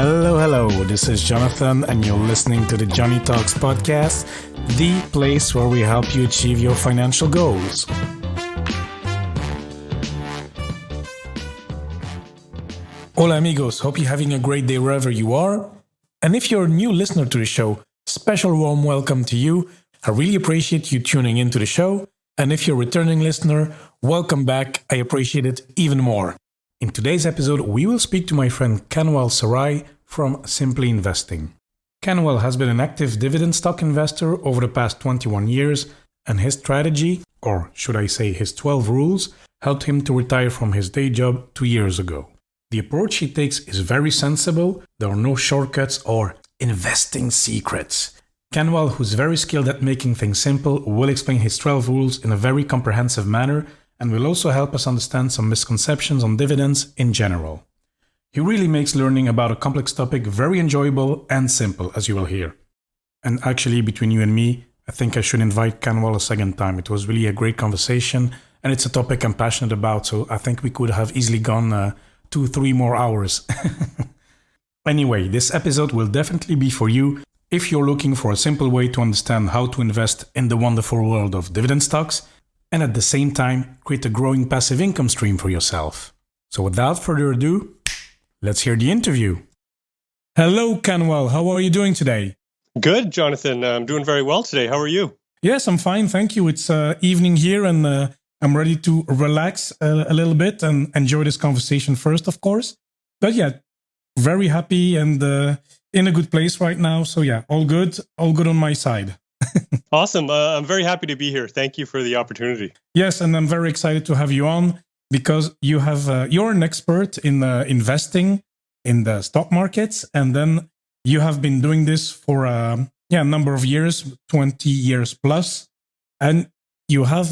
Hello. This is Jonathan, and you're listening to the Johnny Talks podcast, the place where we help you achieve your financial goals. Hola, amigos. Hope you're having a great day wherever you are. And if you're a new listener to the show, special warm welcome to you. I really appreciate you tuning into the show. And if you're a returning listener, welcome back. I appreciate it even more. In today's episode, we will speak to my friend Kanwal Sarai from Simply Investing. Kanwal has been an active dividend stock investor over the past 21 years, and his strategy, or should I say his 12 rules, helped him to retire from his day job 2 years ago. The approach he takes is very sensible. There are no shortcuts or investing secrets. Kanwal, who's very skilled at making things simple, will explain his 12 rules in a very comprehensive manner and will also help us understand some misconceptions on dividends in general. He really makes learning about a complex topic very enjoyable and simple, as you will hear. And actually, between you and me, I think I should invite Kanwal a second time. It was really a great conversation, and it's a topic I'm passionate about, so I think we could have easily gone 2-3 more hours. Anyway, this episode will definitely be for you if you're looking for a simple way to understand how to invest in the wonderful world of dividend stocks, and at the same time, create a growing passive income stream for yourself. So without further ado, let's hear the interview. Hello, Kanwal. How are you doing today? Good, Jonathan. I'm doing very well today. How are you? Yes, I'm fine. Thank you. It's evening here, and I'm ready to relax a little bit and enjoy this conversation first, of course. But yeah, very happy and in a good place right now. So yeah, all good on my side. Awesome. I'm very happy to be here. Thank you for the opportunity. Yes, and I'm very excited to have you on because you're an expert in investing in the stock markets, and then you have been doing this for a number of years, 20 years plus, and you have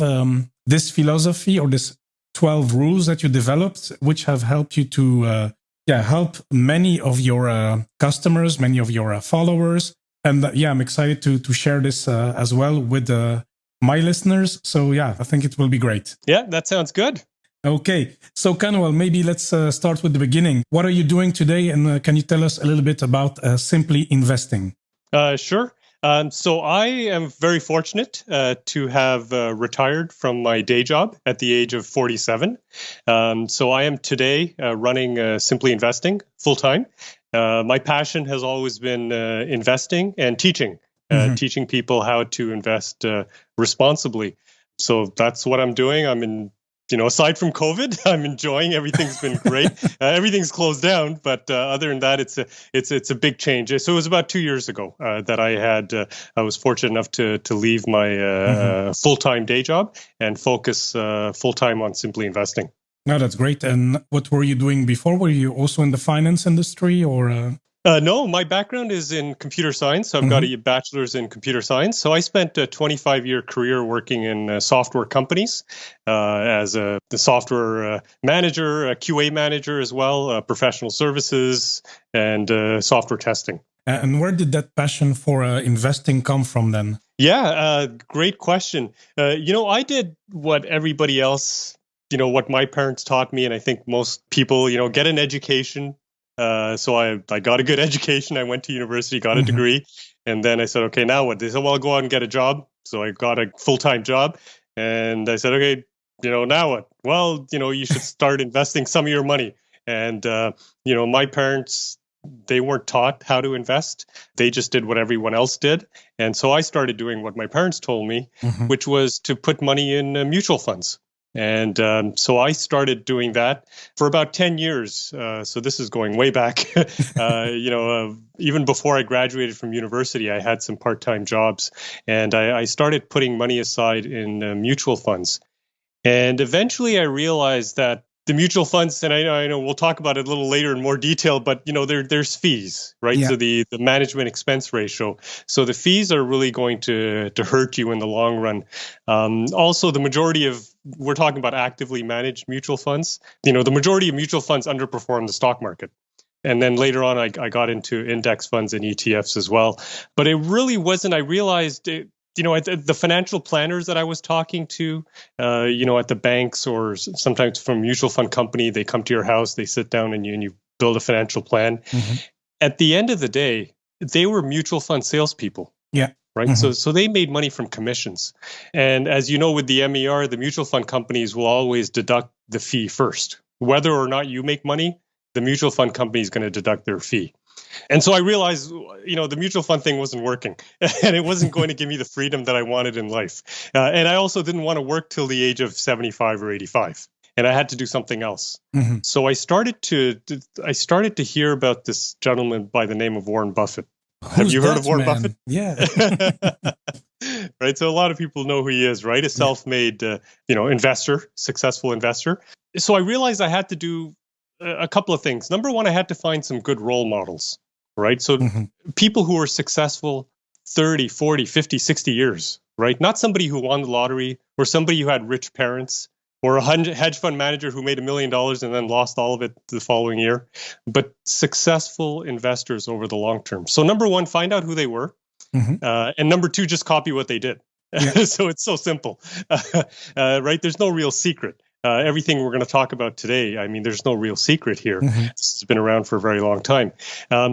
this philosophy or this 12 rules that you developed, which have helped you to help many of your customers, many of your followers. And I'm excited to share this as well with my listeners. So I think it will be great. Yeah, that sounds good. Okay. So Kanwal, maybe let's start with the beginning. What are you doing today? And can you tell us a little bit about Simply Investing? Sure. So I am very fortunate to have retired from my day job at the age of 47. So I am today running Simply Investing full-time. My passion has always been investing and teaching, teaching people how to invest responsibly. So that's what I'm doing. Aside from COVID, I'm enjoying. Everything's been great. Everything's closed down, but other than that, it's a big change. So it was about 2 years ago that I was fortunate enough to leave my full-time day job and focus full-time on Simply Investing. No, that's great. And what were you doing before? Were you also in the finance industry or? No, my background is in computer science. So I've got a bachelor's in computer science. So I spent a 25-year career working in software companies as the software manager, a QA manager as well, professional services, and software testing. And where did that passion for investing come from then? Yeah, great question. I did what everybody else, what my parents taught me, and I think most people, get an education. So I got a good education. I went to university, got a degree, and then I said, okay, now what? They said, well, go out and get a job. So I got a full-time job, and I said, okay, now what? Well, you should start investing some of your money. And my parents, they weren't taught how to invest. They just did what everyone else did. And so I started doing what my parents told me, which was to put money in mutual funds. And so I started doing that for about 10 years. So this is going way back. Even before I graduated from university, I had some part-time jobs. And I started putting money aside in mutual funds. And eventually I realized that the mutual funds, and I know we'll talk about it a little later in more detail, but there's fees, right? Yeah. So the management expense ratio. So the fees are really going to hurt you in the long run. Also, we're talking about actively managed mutual funds. The majority of mutual funds underperform the stock market. And then later on, I got into index funds and ETFs as well. But it really wasn't. I realized the financial planners that I was talking to, at the banks or sometimes from a mutual fund company, they come to your house, they sit down and you build a financial plan. at the end of the day, they were mutual fund salespeople. Yeah. Right. So they made money from commissions. And as you know, with the MER, the mutual fund companies will always deduct the fee first. Whether or not you make money, the mutual fund company is going to deduct their fee. And so I realized, the mutual fund thing wasn't working and it wasn't going to give me the freedom that I wanted in life. And I also didn't want to work till the age of 75 or 85. And I had to do something else. So I started to hear about this gentleman by the name of Warren Buffett. Have you heard of Warren Buffett? Yeah. Right. So a lot of people know who he is, right? A self-made, investor, successful investor. So I realized I had to do a couple of things. Number one, I had to find some good role models, right? So people who are successful 30, 40, 50, 60 years, right? Not somebody who won the lottery or somebody who had rich parents or a hedge fund manager who made $1 million and then lost all of it the following year, but successful investors over the long term. So number one, find out who they were. And number two, just copy what they did. Yeah. So it's so simple, right? There's no real secret. Everything we're going to talk about today, I mean, there's no real secret here. It's been around for a very long time.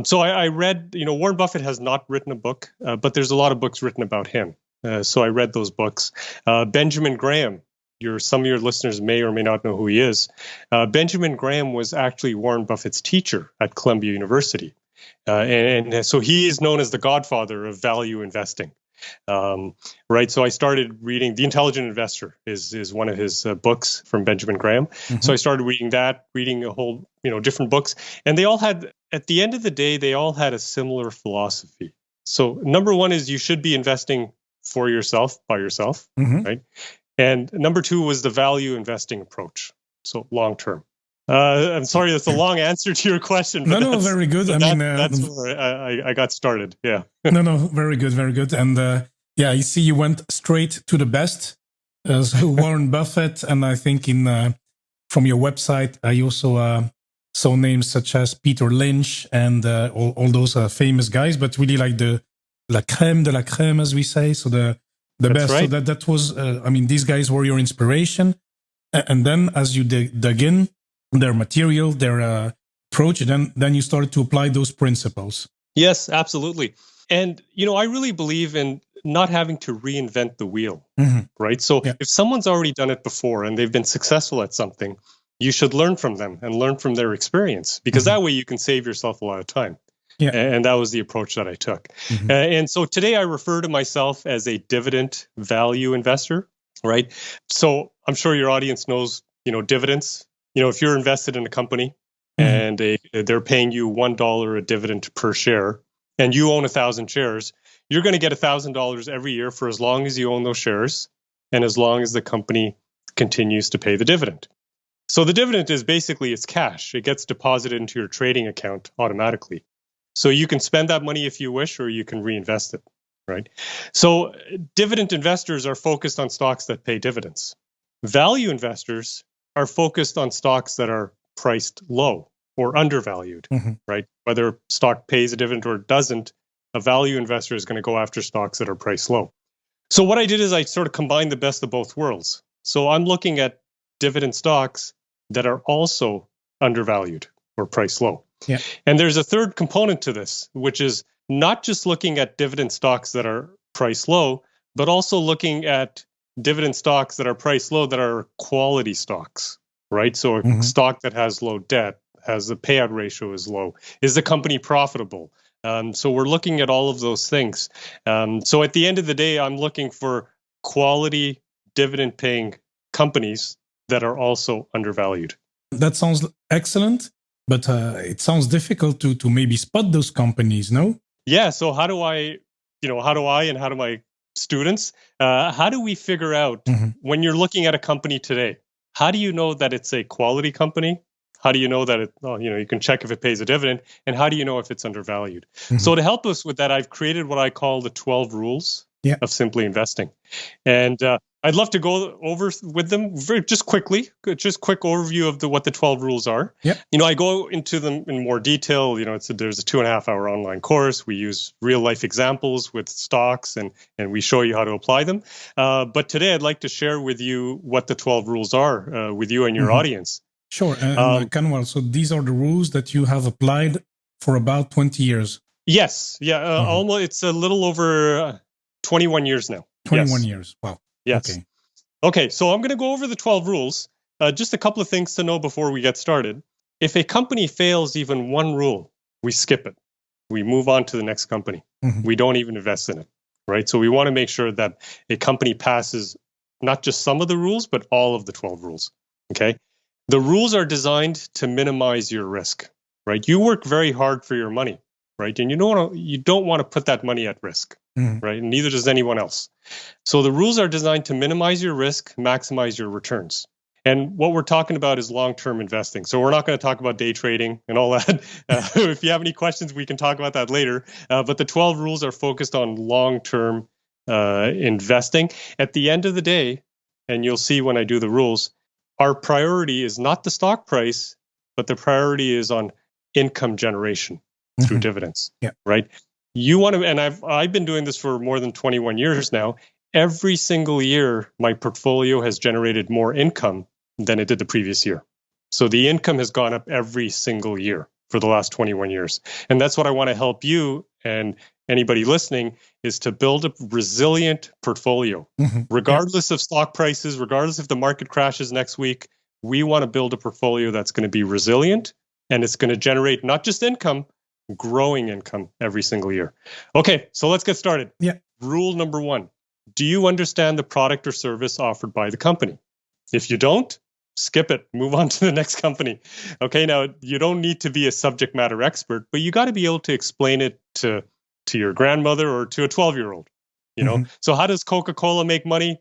So I read, Warren Buffett has not written a book, but there's a lot of books written about him. So I read those books. Benjamin Graham, some of your listeners may or may not know who he is. Benjamin Graham was actually Warren Buffett's teacher at Columbia University. And so he is known as the Godfather of value investing. Right. So I started reading The Intelligent Investor is one of his books from Benjamin Graham. So I started reading a whole, different books. And they all had, at the end of the day, they all had a similar philosophy. So number one is you should be investing for yourself, by yourself, right? And number two was the value investing approach. So long term. I'm sorry, that's a long answer to your question. But no, very good. That's where I got started. Yeah. No, very good, very good. And you see, you went straight to the best, Warren Buffett. And I think from your website, I also saw names such as Peter Lynch and all those famous guys, but really like the la crème de la crème, as we say. So the best. Right. So that was, these guys were your inspiration. And then as you dug in, their material, their approach, and then you started to apply those principles. Yes, absolutely. And, I really believe in not having to reinvent the wheel, right? So if someone's already done it before and they've been successful at something, you should learn from them and learn from their experience, because that way you can save yourself a lot of time. Yeah. And that was the approach that I took. And so today I refer to myself as a dividend value investor, right? So I'm sure your audience knows, dividends. If you're invested in a company and they're paying you $1 a dividend per share and you own 1,000 shares, you're going to get $1,000 every year for as long as you own those shares and as long as the company continues to pay the dividend. So the dividend is basically it's cash. It gets deposited into your trading account automatically. So you can spend that money if you wish, or you can reinvest it, right? So dividend investors are focused on stocks that pay dividends. Value investors are focused on stocks that are priced low or undervalued, right? Whether stock pays a dividend or it doesn't, a value investor is going to go after stocks that are priced low. So what I did is I sort of combined the best of both worlds. So I'm looking at dividend stocks that are also undervalued or priced low. Yeah. And there's a third component to this, which is not just looking at dividend stocks that are priced low, but also looking at dividend stocks that are priced low that are quality stocks, right? So a stock that has low debt, has the payout ratio is low. Is the company profitable? So we're looking at all of those things. So at the end of the day, I'm looking for quality dividend paying companies that are also undervalued. That sounds excellent, but it sounds difficult to maybe spot those companies, no? Yeah. So how do I and how do my students, how do we figure out when you're looking at a company today, how do you know that it's a quality company? How do you know that you can check if it pays a dividend, and how do you know if it's undervalued? So to help us with that, I've created what I call the 12 rules of simply investing. And I'd love to go over with them just quick overview of what the 12 rules are. Yep. I go into them in more detail. There's a 2.5-hour online course. We use real life examples with stocks and we show you how to apply them. But today I'd like to share with you what the 12 rules are with you and your audience. Sure. And Kanwal, so these are the rules that you have applied for about 20 years. Yes. Yeah. Almost. It's a little over 21 years now. 21 yes. years. Wow. Yes. Okay. Okay. So I'm going to go over the 12 rules. Just a couple of things to know before we get started. If a company fails even one rule, we skip it. We move on to the next company. We don't even invest in it, right? So we want to make sure that a company passes not just some of the rules, but all of the 12 rules, okay? The rules are designed to minimize your risk, right? You work very hard for your money, right? And you don't want to put that money at risk, right? And neither does anyone else. So the rules are designed to minimize your risk, maximize your returns. And what we're talking about is long-term investing. So we're not going to talk about day trading and all that. If you have any questions, we can talk about that later. But the 12 rules are focused on long-term investing. At the end of the day, and you'll see when I do the rules, our priority is not the stock price, but the priority is on income generation through dividends, right? You want to, and I've been doing this for more than 21 years now. Every single year, my portfolio has generated more income than it did the previous year. So the income has gone up every single year for the last 21 years. And that's what I want to help you and anybody listening is to build a resilient portfolio. Regardless of stock prices, regardless if the market crashes next week, we want to build a portfolio that's going to be resilient and it's going to generate not just income, growing income every single year. Okay, so let's get started. Rule number 1. Do you understand the product or service offered by the company? If you don't, skip it. Move on to the next company. Okay, now you don't need to be a subject matter expert, but you got to be able to explain it to your grandmother or to a 12-year-old. You know, so how does Coca-Cola make money?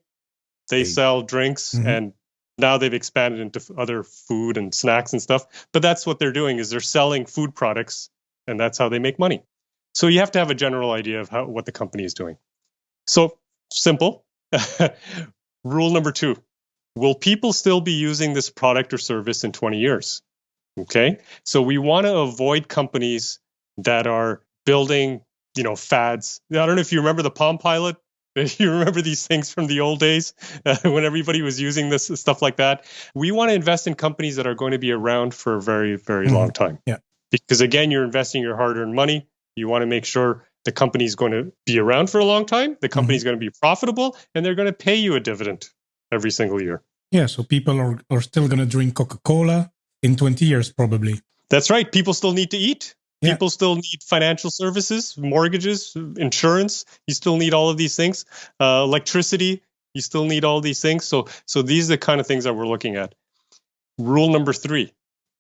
They sell drinks and now they've expanded into other food and snacks and stuff. But that's what they're doing is they're selling food products and that's how they make money. So you have to have a general idea of what the company is doing. So simple. Rule number 2. Will people still be using this product or service in 20 years? Okay. So we want to avoid companies that are building, fads. I don't know if you remember the Palm Pilot. You remember these things from the old days when everybody was using this stuff like that. We want to invest in companies that are going to be around for a very, very long time. Because again, you're investing your hard-earned money. You want to make sure the company is going to be around for a long time. The company is going to be profitable, and they're going to pay you a dividend every single year. Yeah, so people are still going to drink Coca-Cola in 20 years, probably. That's right. People still need to eat. People still need financial services, mortgages, insurance. You still need all of these things. Electricity, you still need all these things. So these are the kind of things that we're looking at. Rule number 3,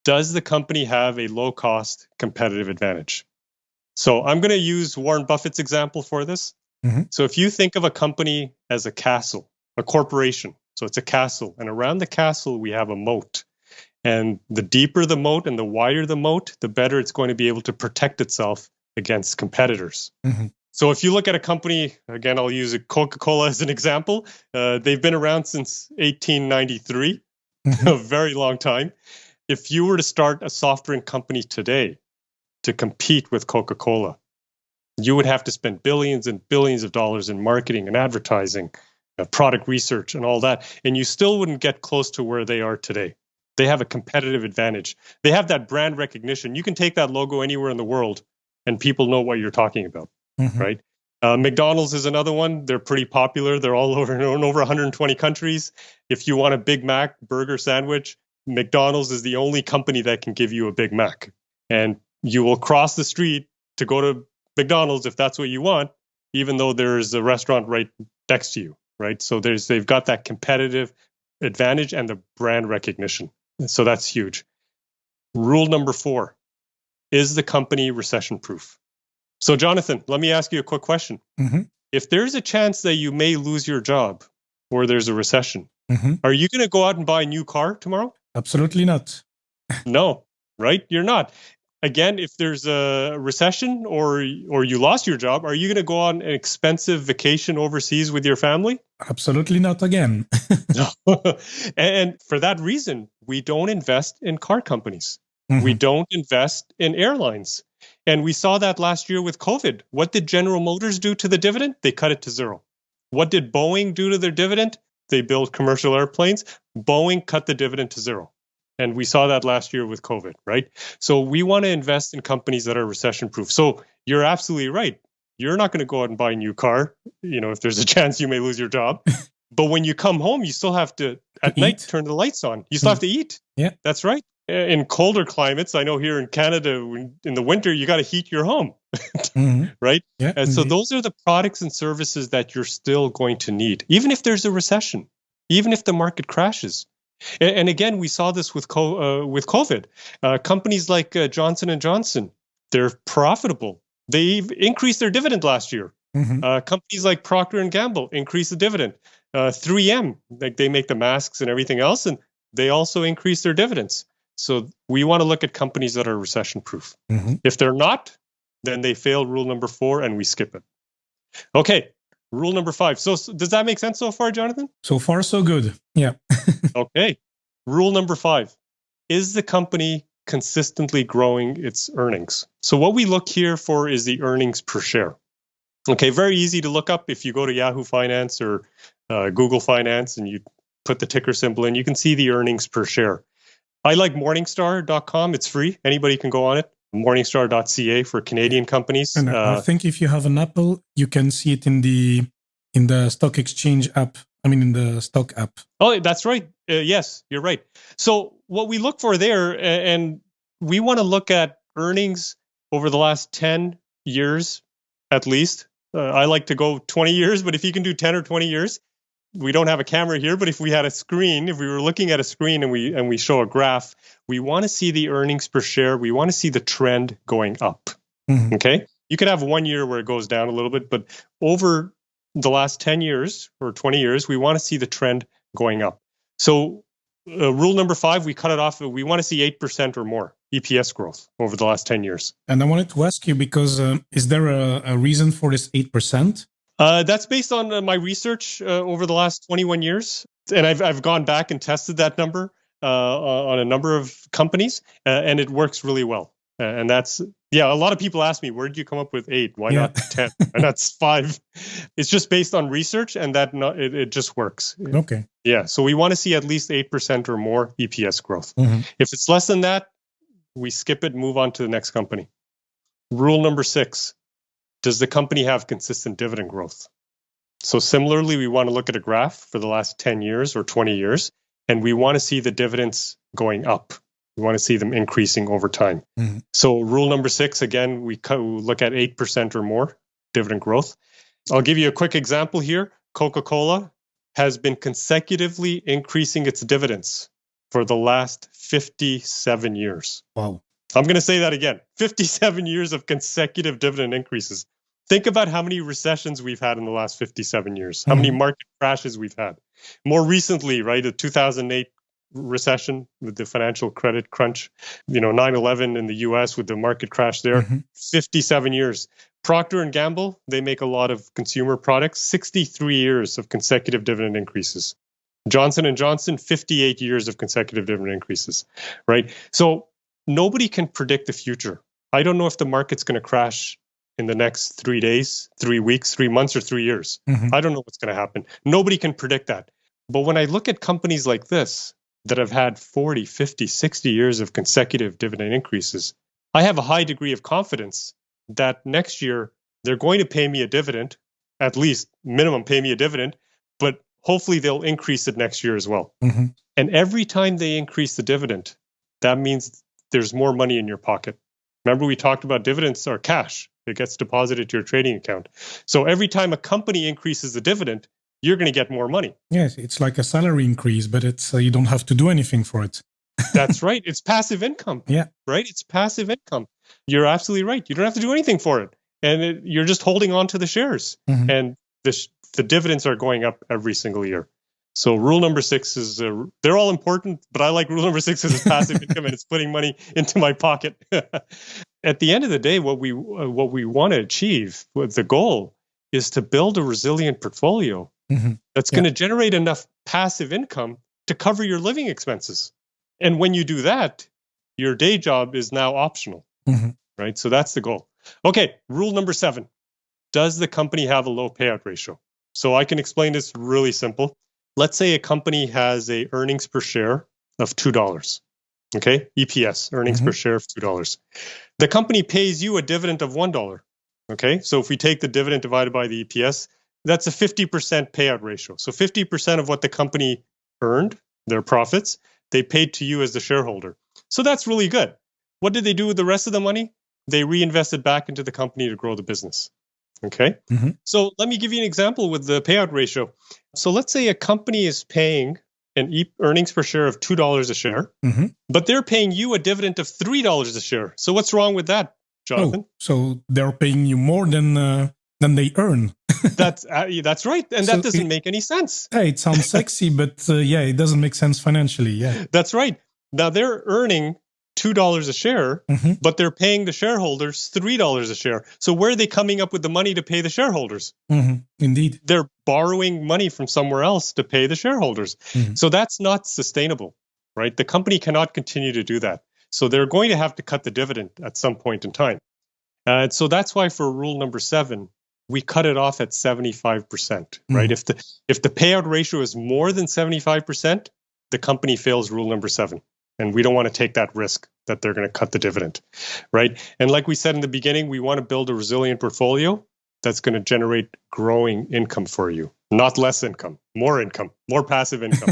does the company have a low-cost competitive advantage? So I'm going to use Warren Buffett's example for this. So if you think of a company as a castle, a corporation, so it's a castle, and around the castle we have a moat. And the deeper the moat and the wider the moat, the better it's going to be able to protect itself against competitors. So if you look at a company, again, I'll use Coca-Cola as an example. They've been around since 1893, a very long time. If you were to start a soft drink company today to compete with Coca-Cola, you would have to spend billions and billions of dollars in marketing and advertising, product research and all that, and you still wouldn't get close to where they are today. They have a competitive advantage. They have that brand recognition. You can take that logo anywhere in the world and people know what you're talking about, right? McDonald's is another one. They're pretty popular. They're all over in over 120 countries. If you want a Big Mac burger sandwich, McDonald's is the only company that can give you a Big Mac. And you will cross the street to go to McDonald's if that's what you want, even though there's a restaurant right next to you, right? So they've got that competitive advantage and the brand recognition. So that's huge. Rule number 4, is the company recession proof? So Jonathan, let me ask you a quick question. If there's a chance that you may lose your job or there's a recession, are you going to go out and buy a new car tomorrow? Absolutely not. No, right? You're not. Again, if there's a recession or you lost your job, are you going to go on an expensive vacation overseas with your family? Absolutely not again. And for that reason, we don't invest in car companies. We don't invest in airlines. And we saw that last year with COVID. What did General Motors do to the dividend? They cut it to 0. What did Boeing do to their dividend? They build commercial airplanes. Boeing cut the dividend to 0. And we saw that last year with COVID, right? So we want to invest in companies that are recession proof. So you're absolutely right. You're not going to go out and buy a new car, if there's a chance you may lose your job. But when you come home, you still have to at night eat. turn the lights on. You still have to eat. Yeah. That's right. In colder climates, I know here in Canada, in the winter, you got to heat your home, right? Yeah. And so those are the products and services that you're still going to need, even if there's a recession, even if the market crashes. And again, we saw this with COVID. Companies like Johnson and Johnson, they're profitable. They've increased their dividend last year. Companies like Procter and Gamble increased the dividend. 3M, like they make the masks and everything else, and they also increase their dividends. So we want to look at companies that are recession proof. If they're not, then they fail rule number 4 and we skip it. Okay, rule number 5. So does that make sense so far, Jonathan? So far, so good. Yeah. Okay. Rule number 5. Is the company consistently growing its earnings? So what we look here for is the earnings per share. Okay, very easy to look up. If you go to Yahoo Finance or Google Finance and you put the ticker symbol in, you can see the earnings per share. I like Morningstar.com. It's free. Anybody can go on it. Morningstar.ca for Canadian companies. And I think if you have an Apple, you can see it in the stock exchange app. I mean, in the stock app. Oh, that's right. Yes, you're right. So what we look for there, and we want to look at earnings over the last 10 years at least. I like to go 20 years, but if you can do 10 or 20 years, we don't have a camera here, but if we had a screen, if we were looking at a screen and we show a graph, we want to see the earnings per share. We want to see the trend going up. Okay? You could have 1 year where it goes down a little bit, but over the last 10 years or 20 years, we want to see the trend going up. So rule number 5, we cut it off. We want to see 8% or more EPS growth over the last 10 years. And I wanted to ask you, because is there a reason for this 8%? That's based on my research over the last 21 years. And I've gone back and tested that number on a number of companies, and it works really well. And that's, a lot of people ask me, where did you come up with 8? Why not 10? And that's 5. It's just based on research, and it just works. Okay. Yeah, so we want to see at least 8% or more EPS growth. If it's less than that, we skip it and move on to the next company. Rule number 6. Does the company have consistent dividend growth? So similarly, we want to look at a graph for the last 10 years or 20 years, and we want to see the dividends going up. We want to see them increasing over time. So rule number 6, again, we look at 8% or more dividend growth. I'll give you a quick example here. Coca-Cola has been consecutively increasing its dividends for the last 57 years. Wow. I'm going to say that again. 57 years of consecutive dividend increases. Think about how many recessions we've had in the last 57 years, how many market crashes we've had. More recently, right, the 2008 recession with the financial credit crunch, 9/11 in the US with the market crash there, 57 years. Procter and Gamble, they make a lot of consumer products, 63 years of consecutive dividend increases. Johnson and Johnson, 58 years of consecutive dividend increases, right? So nobody can predict the future. I don't know if the market's going to crash in the next 3 days, 3 weeks, 3 months, or 3 years. I don't know what's going to happen. Nobody can predict that. But when I look at companies like this that have had 40, 50, 60 years of consecutive dividend increases, I have a high degree of confidence that next year they're going to pay me a dividend, at least minimum pay me a dividend, but hopefully they'll increase it next year as well. And every time they increase the dividend, that means there's more money in your pocket. Remember, we talked about dividends are cash. It gets deposited to your trading account. So every time a company increases the dividend, you're going to get more money. Yes, it's like a salary increase, but it's you don't have to do anything for it. That's right. It's passive income. Yeah. Right? It's passive income. You're absolutely right. You don't have to do anything for it. And you're just holding on to the shares. And the dividends are going up every single year. So rule number 6 is, they're all important, but I like rule number 6 is passive income and it's putting money into my pocket. At the end of the day, what we want to achieve, the goal is to build a resilient portfolio that's going to generate enough passive income to cover your living expenses. And when you do that, your day job is now optional, right? So that's the goal. Okay, rule number 7. Does the company have a low payout ratio? So I can explain this really simple. Let's say a company has a earnings per share of $2. Okay, EPS, earnings per share of $2. The company pays you a dividend of $1. Okay, so if we take the dividend divided by the EPS, that's a 50% payout ratio. So 50% of what the company earned, their profits, they paid to you as the shareholder. So that's really good. What did they do with the rest of the money? They reinvested back into the company to grow the business. Okay, so let me give you an example with the payout ratio. So let's say a company is paying an earnings per share of $2 a share, but they're paying you a dividend of $3 a share. So what's wrong with that, Jonathan? Oh, so they're paying you more than they earn. That's right, and that doesn't make any sense. Yeah, it sounds sexy, but it doesn't make sense financially. Yeah, that's right. Now they're earning $2 a share, but they're paying the shareholders $3 a share. So where are they coming up with the money to pay the shareholders? Indeed. They're borrowing money from somewhere else to pay the shareholders. So that's not sustainable, right? The company cannot continue to do that. So they're going to have to cut the dividend at some point in time. So that's why for rule number 7, we cut it off at 75%, right? If the payout ratio is more than 75%, the company fails rule number 7. And we don't want to take that risk that they're going to cut the dividend, right? And like we said in the beginning, we want to build a resilient portfolio that's going to generate growing income for you, not less income, more passive income.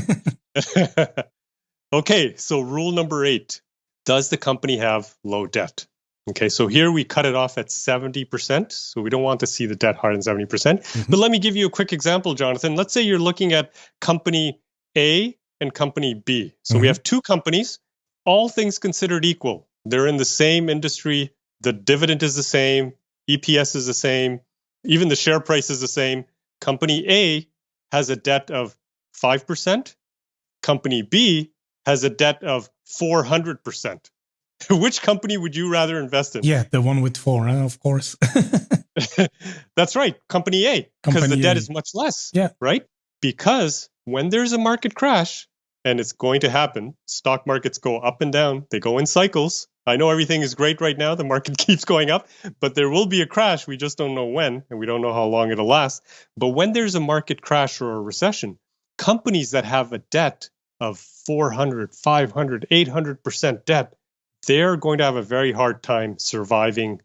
Okay, so rule number 8, does the company have low debt? Okay, so here we cut it off at 70%. So we don't want to see the debt higher than 70%. But let me give you a quick example, Jonathan. Let's say you're looking at company A and company B. So we have 2 companies, all things considered equal. They're in the same industry. The dividend is the same. EPS is the same. Even the share price is the same. Company A has a debt of 5%. Company B has a debt of 400%. Which company would you rather invest in? Yeah, the one with 4, of course. That's right, company A, because the debt is much less, right? Because when there's a market crash, and it's going to happen, stock markets go up and down, they go in cycles. I know everything is great right now, the market keeps going up, but there will be a crash, we just don't know when, and we don't know how long it'll last. But when there's a market crash or a recession, companies that have a debt of 400, 500, 800% debt, they're going to have a very hard time surviving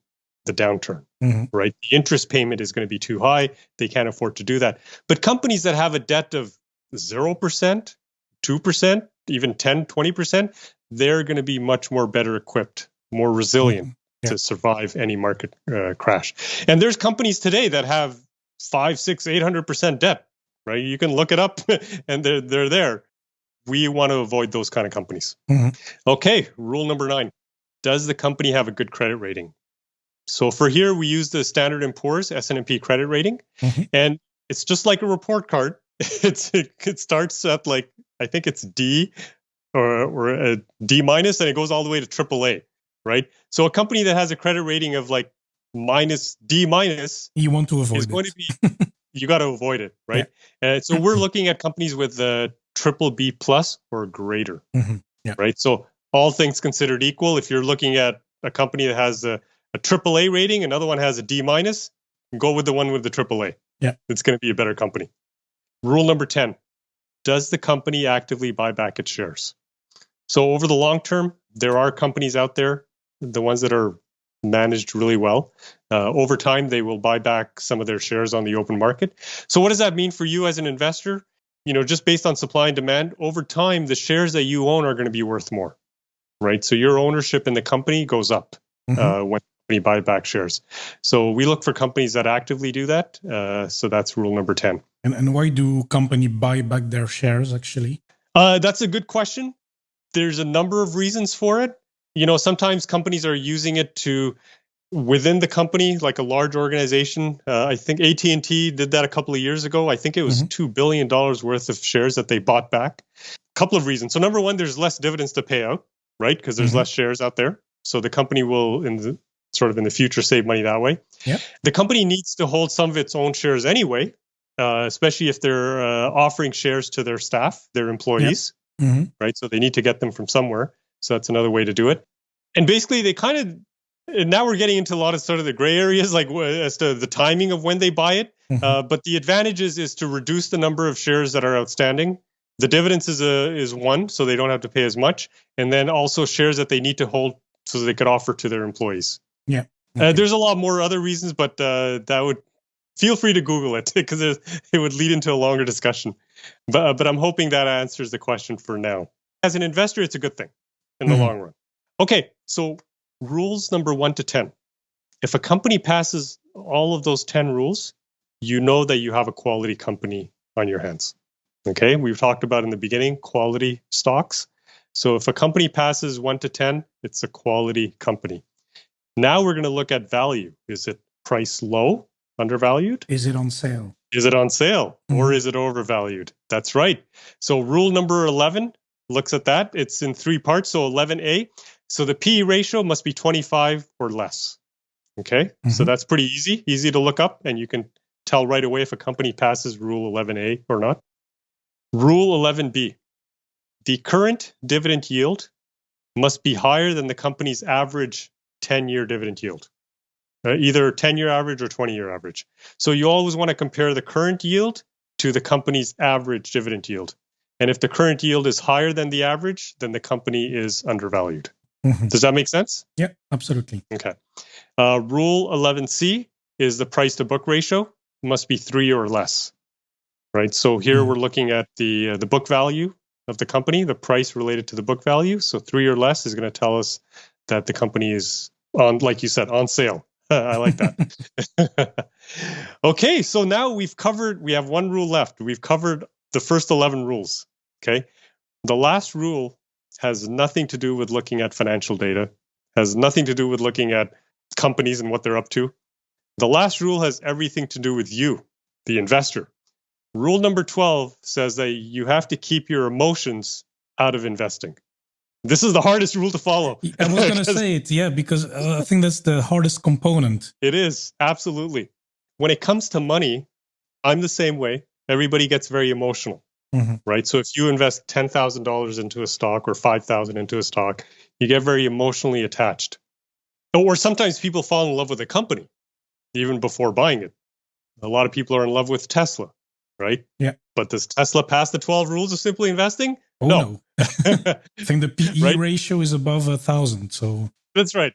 the downturn, right? The interest payment is going to be too high. They can't afford to do that. But companies that have a debt of 0%, 2%, even 10, 20%, they're going to be much more better equipped, more resilient to survive any market crash. And there's companies today that have 5, 6, 800% debt, right? You can look it up and they're there. We want to avoid those kind of companies. Okay, rule number 9. Does the company have a good credit rating? So for here, we use the Standard & Poor's S&P credit rating. And it's just like a report card. It starts at like, I think it's D or a D minus, and it goes all the way to AAA, right? So a company that has a credit rating of like D minus, you want to avoid is going to be, you got to avoid it, right? And so we're looking at companies with triple B plus or greater, right? So all things considered equal, if you're looking at a company that has a AAA rating, another one has a D minus, go with the one with the AAA. It's going to be a better company. Rule number 10, does the company actively buy back its shares? So over the long term, there are companies out there, the ones that are managed really well. Over time, they will buy back some of their shares on the open market. So what does that mean for you as an investor? You know, just based on supply and demand, over time, the shares that you own are going to be worth more, right? So your ownership in the company goes up when you buy back shares. So we look for companies that actively do that. So that's rule number 10. And why do companies buy back their shares, actually? That's a good question. There's a number of reasons for it. You know, sometimes companies are using it within the company, like a large organization. I think AT&T did that a couple of years ago. I think it was $2 billion worth of shares that they bought back. A couple of reasons. So number one, there's less dividends to pay out, right? Because there's less shares out there. So the company will, in the future, save money that way. The company needs to hold some of its own shares anyway, especially if they're offering shares to their staff, their employees, right? So they need to get them from somewhere. So that's another way to do it. And basically, they kind of, and now we're getting into a lot of sort of the gray areas, like as to the timing of when they buy it. But the advantage is to reduce the number of shares that are outstanding The dividends is one, so they don't have to pay as much, and then also shares that they need to hold so they could offer to their employees. Yeah. Okay. There's a lot more other reasons, but that would feel free to Google it because it would lead into a longer discussion. But I'm hoping that answers the question for now. As an investor, it's a good thing in the long run. Okay, so rules number 1 to 10. If a company passes all of those 10 rules, you know that you have a quality company on your hands. Okay, we've talked about in the beginning quality stocks. So if a company passes 1 to 10, it's a quality company. Now we're going to look at value. Is it price low, undervalued? Is it on sale? Is it on sale or is it overvalued? That's right. So rule number 11 looks at that. It's in 3 parts. So 11A. So the PE ratio must be 25 or less. Okay, so that's pretty easy to look up, and you can tell right away if a company passes rule 11A or not. Rule 11B, the current dividend yield must be higher than the company's average 10-year dividend yield, either 10-year average or 20-year average. So you always want to compare the current yield to the company's average dividend yield. And if the current yield is higher than the average, then the company is undervalued. Does that make sense? Yeah, absolutely. Okay. Rule 11C is the price to book ratio must be 3 or less, right? So here we're looking at the book value of the company, the price related to the book value. So 3 or less is going to tell us that the company is on, like you said, on sale. I like that. Okay, so now we have 1 rule left. We've covered the first 11 rules. Okay. The last rule has nothing to do with looking at financial data, has nothing to do with looking at companies and what they're up to. The last rule has everything to do with you, the investor. Rule number 12 says that you have to keep your emotions out of investing. This is the hardest rule to follow. I was going to say it, yeah, because I think that's the hardest component. It is, absolutely. When it comes to money, I'm the same way. Everybody gets very emotional. Right? So if you invest $10,000 into a stock or $5,000 into a stock, you get very emotionally attached. Or sometimes people fall in love with a company even before buying it. A lot of people are in love with Tesla, right? Yeah. But does Tesla pass the 12 rules of simply investing? Oh, no. I think the PE ratio is above 1,000. So that's right.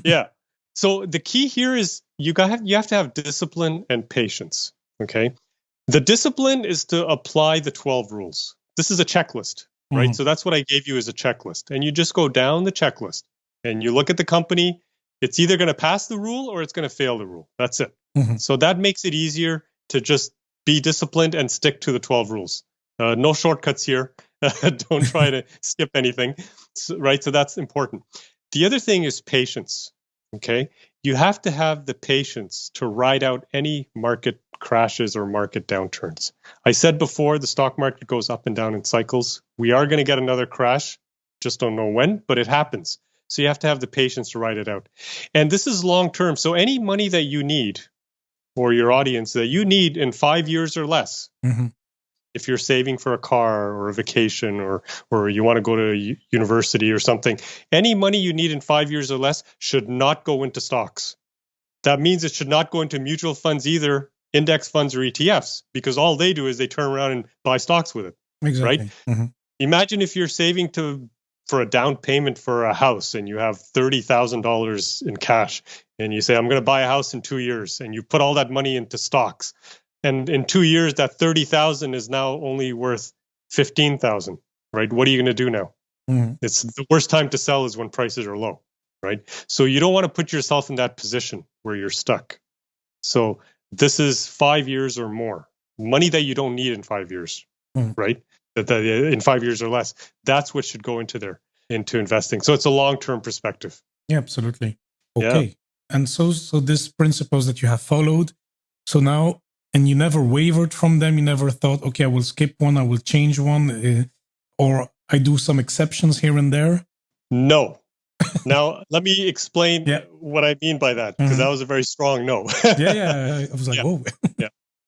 Yeah. So the key here is you have to have discipline and patience. Okay. The discipline is to apply the 12 rules. This is a checklist, right? So that's what I gave you as a checklist. And you just go down the checklist and you look at the company. It's either going to pass the rule or it's going to fail the rule. That's it. So that makes it easier to just be disciplined and stick to the 12 rules. No shortcuts here. Don't try to skip anything, right? So that's important. The other thing is patience, okay? You have to have the patience to ride out any market crashes or market downturns. I said before, the stock market goes up and down in cycles. We are going to get another crash. Just don't know when, but it happens. So you have to have the patience to ride it out. And this is long term. So any money that you need, or your audience that you need in 5 years or less, if you're saving for a car or a vacation or you want to go to university or something, any money you need in 5 years or less should not go into stocks. That means it should not go into mutual funds either, index funds or ETFs, because all they do is they turn around and buy stocks with it. Exactly. Right? Imagine if you're saving for a down payment for a house and you have $30,000 in cash and you say, I'm going to buy a house in 2 years, and you put all that money into stocks. And in 2 years, that 30,000 is now only worth 15,000, right? What are you going to do now? It's the worst time to sell is when prices are low, right? So you don't want to put yourself in that position where you're stuck. So this is 5 years or more, money that you don't need in 5 years, right? That in 5 years or less, that's what should go into investing. So it's a long-term perspective. Yeah, absolutely. Okay. Yeah. And so these principles that you have followed, so now, and you never wavered from them, you never thought, okay, I will skip one, I will change one, or I do some exceptions here and there? No. Now, let me explain what I mean by that, because that was a very strong no. I was like, whoa.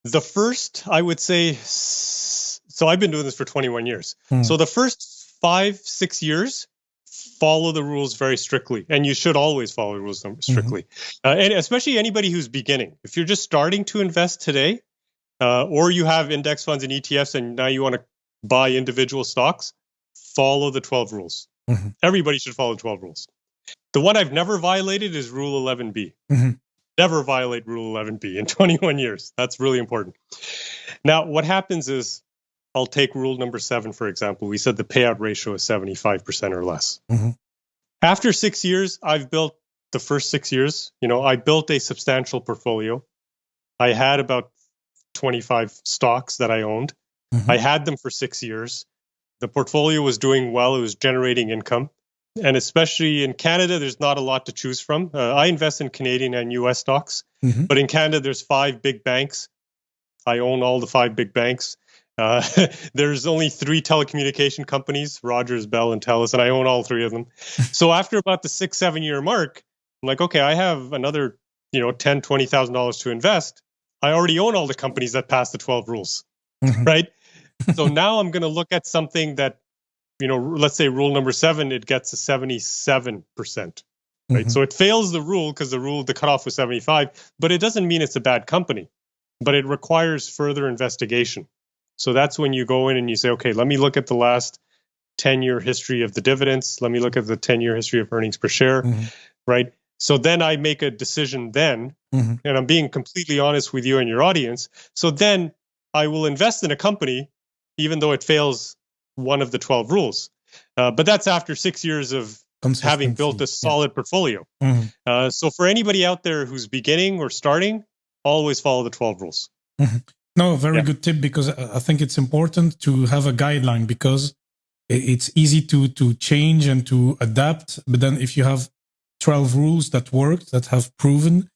The first, I would say, so I've been doing this for 21 years. So the first 5-6 years, follow the rules very strictly. And you should always follow the rules strictly. And especially anybody who's beginning. If you're just starting to invest today, or you have index funds and ETFs and now you want to buy individual stocks, follow the 12 rules. Mm-hmm. Everybody should follow 12 rules. The one I've never violated is Rule 11B. Mm-hmm. Never violate Rule 11B in 21 years. That's really important. Now, what happens is, I'll take rule number 7, for example. We said the payout ratio is 75% or less. Mm-hmm. After 6 years, I've built the first 6 years, I built a substantial portfolio. I had about 25 stocks that I owned. Mm-hmm. I had them for 6 years. The portfolio was doing well. It was generating income. And especially in Canada, there's not a lot to choose from. I invest in Canadian and US stocks. Mm-hmm. But in Canada, there's 5 big banks. I own all the 5 big banks. There's only 3 telecommunication companies, Rogers, Bell, and Telus, and I own all 3 of them. So after about the 6-7 year mark, I'm like, okay, I have another, $10,000, $20,000 to invest. I already own all the companies that pass the 12 rules, Mm-hmm. right? So now I'm going to look at something that, let's say rule number 7, it gets a 77%, right? Mm-hmm. So it fails the rule because the cutoff was 75, but it doesn't mean it's a bad company, but it requires further investigation. So that's when you go in and you say, okay, let me look at the last 10-year history of the dividends. Let me look at the 10-year history of earnings per share, Mm-hmm. right? So then I make a decision then, Mm-hmm. and I'm being completely honest with you and your audience. So then I will invest in a company, even though it fails one of the 12 rules. But that's after 6 years of having built a solid portfolio. Mm-hmm. So for anybody out there who's beginning or starting, always follow the 12 rules. Mm-hmm. No, very good tip, because I think it's important to have a guideline, because it's easy to change and to adapt. But then if you have 12 rules that work, that have proven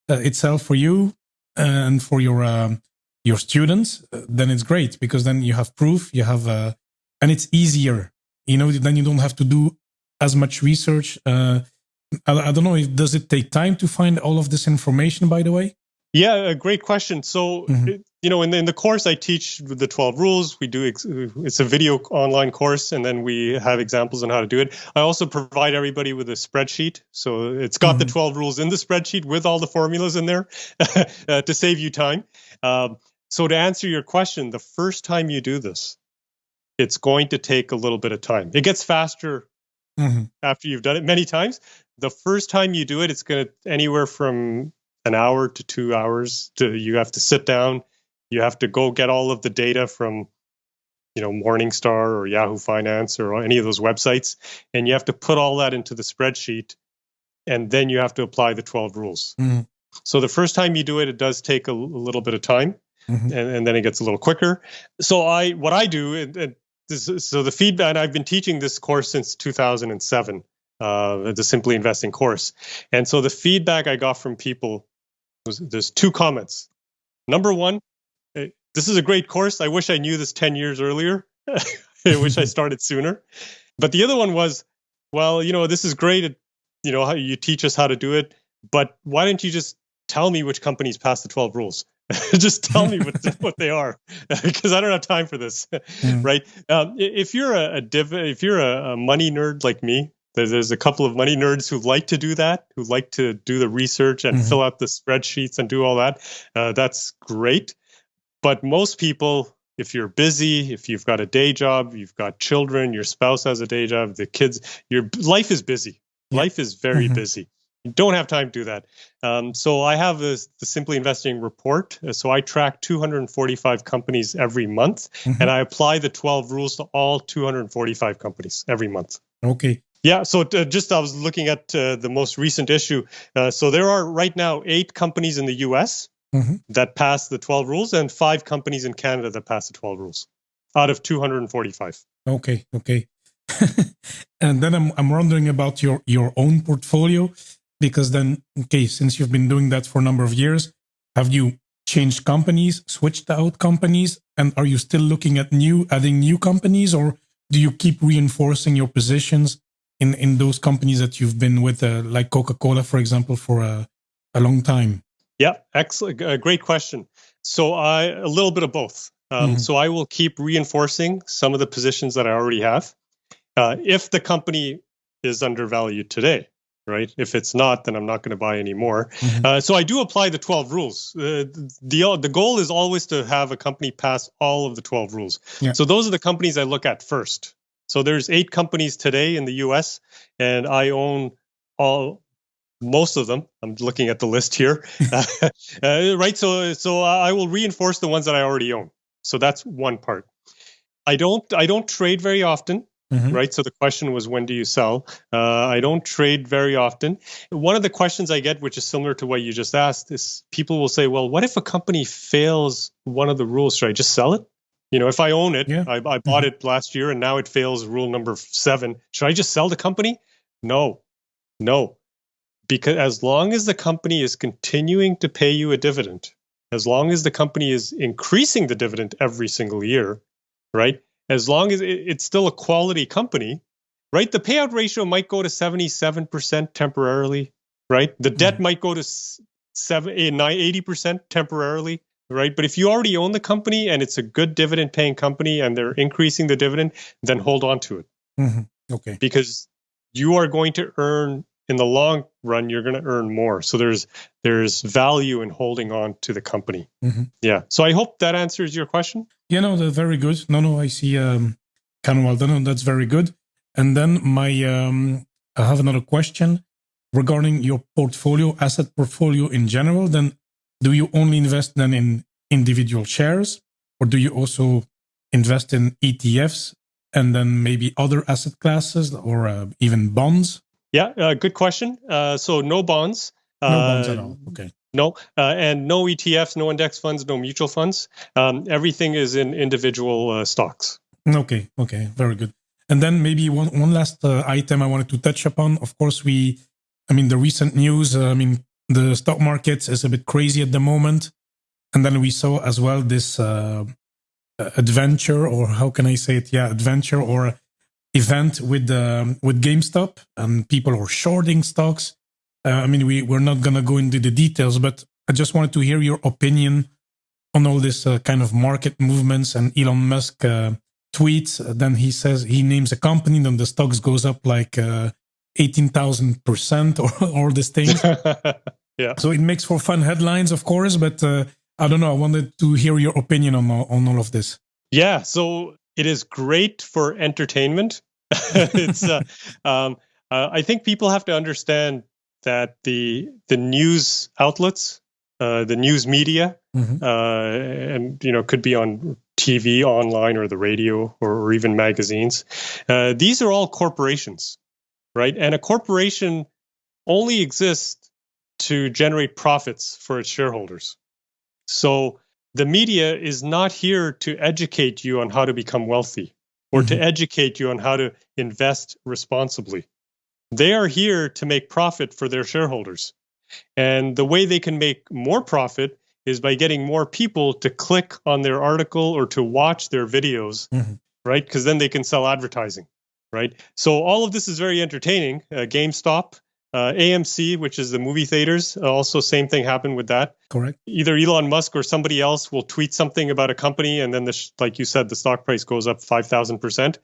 itself for you and for your students, then it's great, because then you have proof, you have, and it's easier, then you don't have to do as much research. I don't know, does it take time to find all of this information, by the way? Yeah, a great question. So, in the course, I teach the 12 rules. It's a video online course, and then we have examples on how to do it. I also provide everybody with a spreadsheet. So it's got the 12 rules in the spreadsheet with all the formulas in there to save you time. So to answer your question, the first time you do this, it's going to take a little bit of time. It gets faster after you've done it many times. The first time you do it, it's going to anywhere from an hour to 2 hours. You have to sit down. You have to go get all of the data from, Morningstar or Yahoo Finance or any of those websites, and you have to put all that into the spreadsheet, and then you have to apply the 12 rules. Mm-hmm. So the first time you do it, it does take a little bit of time, and then it gets a little quicker. So what I do, so the feedback, and I've been teaching this course since 2007, the Simply Investing course, and so the feedback I got from people there's 2 comments. Number 1, this is a great course. I wish I knew this 10 years earlier. I wish I started sooner. But the other one was, well, this is great. How you teach us how to do it. But why don't you just tell me which companies pass the 12 rules? Just tell me what they are, because I don't have time for this, right? If you're a money nerd like me, there's a couple of money nerds who like to do that, who like to do the research and fill out the spreadsheets and do all that. That's great. But most people, if you're busy, if you've got a day job, you've got children, your spouse has a day job, the kids, your life is busy. Life is very busy. You don't have time to do that. So I have the Simply Investing report. So I track 245 companies every month, and I apply the 12 rules to all 245 companies every month. Okay. Yeah, so I was looking at the most recent issue. So there are right now 8 companies in the US that pass the 12 rules, and 5 companies in Canada that pass the 12 rules out of 245. Okay. And then I'm wondering about your own portfolio, because then, since you've been doing that for a number of years, have you changed companies, switched out companies, and are you still looking at adding new companies, or do you keep reinforcing your positions in those companies that you've been with, like Coca-Cola, for example, for a long time? Yeah, excellent. Great question. So a little bit of both. So I will keep reinforcing some of the positions that I already have. If the company is undervalued today, right? If it's not, then I'm not going to buy any more. Mhm. So I do apply the 12 rules. The goal is always to have a company pass all of the 12 rules. Yeah. So those are the companies I look at first. So there's 8 companies today in the US, and I own most of them. I'm looking at the list here, right? So I will reinforce the ones that I already own. So that's one part. I don't trade very often, Mhm. right? So the question was, when do you sell? I don't trade very often. One of the questions I get, which is similar to what you just asked, is people will say, well, what if a company fails one of the rules? Should I just sell it? If I own it, Yeah. I bought it last year and now it fails rule number 7. Should I just sell the company? No, because as long as the company is continuing to pay you a dividend, as long as the company is increasing the dividend every single year, right? As long as it's still a quality company, right? The payout ratio might go to 77% temporarily, right? The debt might go to 80% temporarily, right? But if you already own the company and it's a good dividend paying company and they're increasing the dividend, then hold on to it. Okay. Because you are going to earn, in the long run, you're going to earn more. So there's value in holding on to the company. Yeah. So I hope that answers your question. Yeah, no, that's very good. No, I see. Kanwal, no, that's very good. And then I have another question regarding your portfolio, asset portfolio in general. Then, do you only invest then in individual shares, or do you also invest in ETFs and then maybe other asset classes or even bonds? Yeah, good question. So no bonds. No bonds at all. Okay. No, and no ETFs, no index funds, no mutual funds. Everything is in individual stocks. Okay, very good. And then maybe one last item I wanted to touch upon. Of course, the recent news. The stock market is a bit crazy at the moment, and then we saw as well this adventure, or how can I say it? Yeah, adventure or event with GameStop, and people are shorting stocks. We're not gonna go into the details, but I just wanted to hear your opinion on all this kind of market movements. And Elon Musk tweets, then he says he names a company, then the stocks goes up like 18,000% or all these things. Yeah. So it makes for fun headlines, of course, but I don't know. I wanted to hear your opinion on all of this. Yeah. So it is great for entertainment. It's I think people have to understand that the news outlets, the news media, and could be on TV, online, or the radio, or even magazines. These are all corporations, right? And a corporation only exists to generate profits for its shareholders. So the media is not here to educate you on how to become wealthy or to educate you on how to invest responsibly. They are here to make profit for their shareholders. And the way they can make more profit is by getting more people to click on their article or to watch their videos, right? Because then they can sell advertising, right? So all of this is very entertaining. GameStop, AMC, which is the movie theaters, also same thing happened with that. Correct. Either Elon Musk or somebody else will tweet something about a company, and then, like you said, the stock price goes up 5,000%.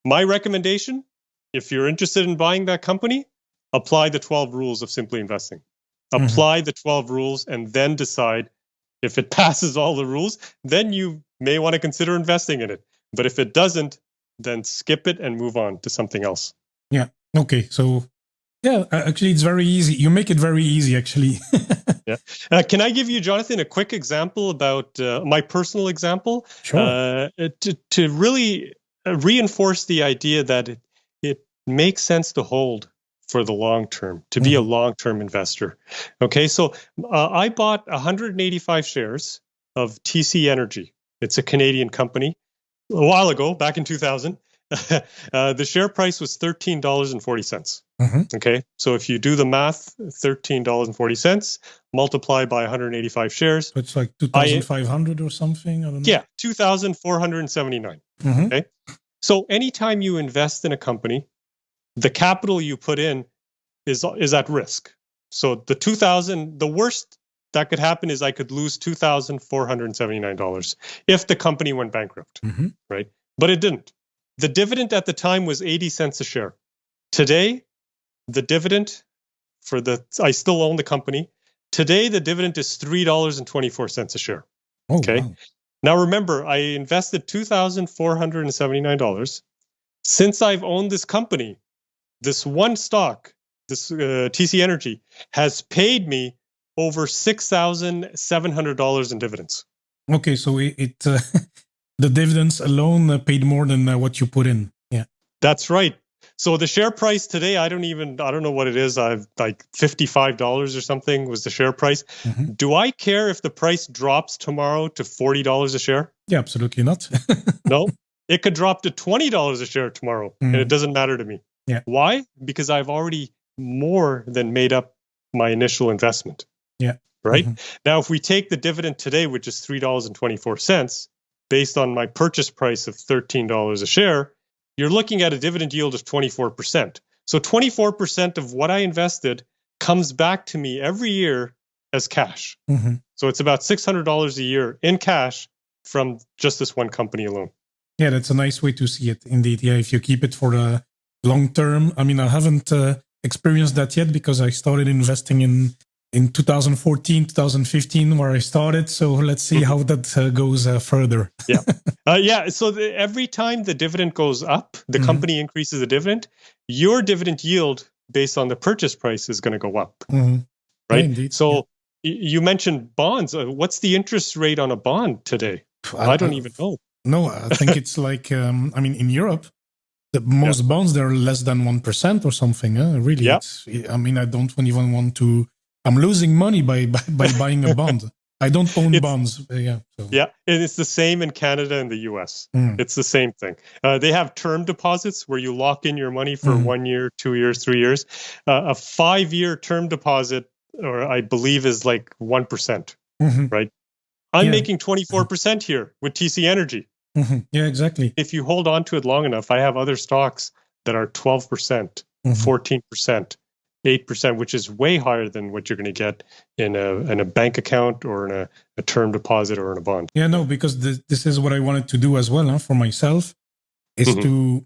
My recommendation, if you're interested in buying that company, apply the 12 rules of Simply Investing. Apply the 12 rules and then decide if it passes all the rules, then you may want to consider investing in it. But if it doesn't, then skip it and move on to something else. Yeah. Okay. So, yeah, actually, it's very easy. You make it very easy, actually. Yeah. Can I give you, Jonathan, a quick example about my personal example? Sure. To really reinforce the idea that it makes sense to hold for the long term, to be a long-term investor. Okay, so I bought 185 shares of TC Energy. It's a Canadian company. A while ago, back in 2000, the share price was $13.40. Okay, so if you do the math, $13.40 multiplied by 185 shares. So it's like 2,500 or something. I don't know. Yeah, 2,479. Okay, so anytime you invest in a company, the capital you put in is at risk. So the worst that could happen is I could lose $2,479 if the company went bankrupt, right? But it didn't. The dividend at the time was 80 cents a share. Today, the dividend I still own the company. Today, the dividend is $3.24 a share. Oh, Okay. wow. Now, remember, I invested $2,479. Since I've owned this company, this one stock, this TC Energy, has paid me over $6,700 in dividends. Okay, so it the dividends alone paid more than what you put in. Yeah. That's right. So the share price today, I don't know what it is. I've like $55 or something was the share price. Mhm. Do I care if the price drops tomorrow to $40 a share? Yeah, absolutely not. No. It could drop to $20 a share tomorrow, and it doesn't matter to me. Yeah. Why? Because I've already more than made up my initial investment. Yeah. Right? Now, if we take the dividend today, which is $3.24, based on my purchase price of $13 a share, you're looking at a dividend yield of 24%. So 24% of what I invested comes back to me every year as cash. So it's about $600 a year in cash from just this one company alone. Yeah, that's a nice way to see it, indeed. Yeah, if you keep it for the long term. I mean, I haven't experienced that yet because I started investing in 2014, 2015, where I started. So let's see how that goes further. Yeah. Yeah. So every time the dividend goes up, the company increases the dividend, your dividend yield based on the purchase price is going to go up. Right? Yeah, indeed. So you mentioned bonds. What's the interest rate on a bond today? I don't even know. No, I think it's like, I mean, in Europe, the most bonds, they're less than 1% or something. Really, I mean, I don't even want to, I'm losing money by buying a bond. I don't own bonds. Yeah. So. Yeah. And it's the same in Canada and the US. It's the same thing. They have term deposits where you lock in your money for 1 year, 2 years, 3 years. A 5-year term deposit, or I believe, is like 1%. Right. I'm making 24% here with TC Energy. Yeah, exactly. If you hold on to it long enough, I have other stocks that are 12%, 14%, 8%, which is way higher than what you're going to get in a bank account or in a term deposit or in a bond. Yeah, no, because this is what I wanted to do as well for myself, is to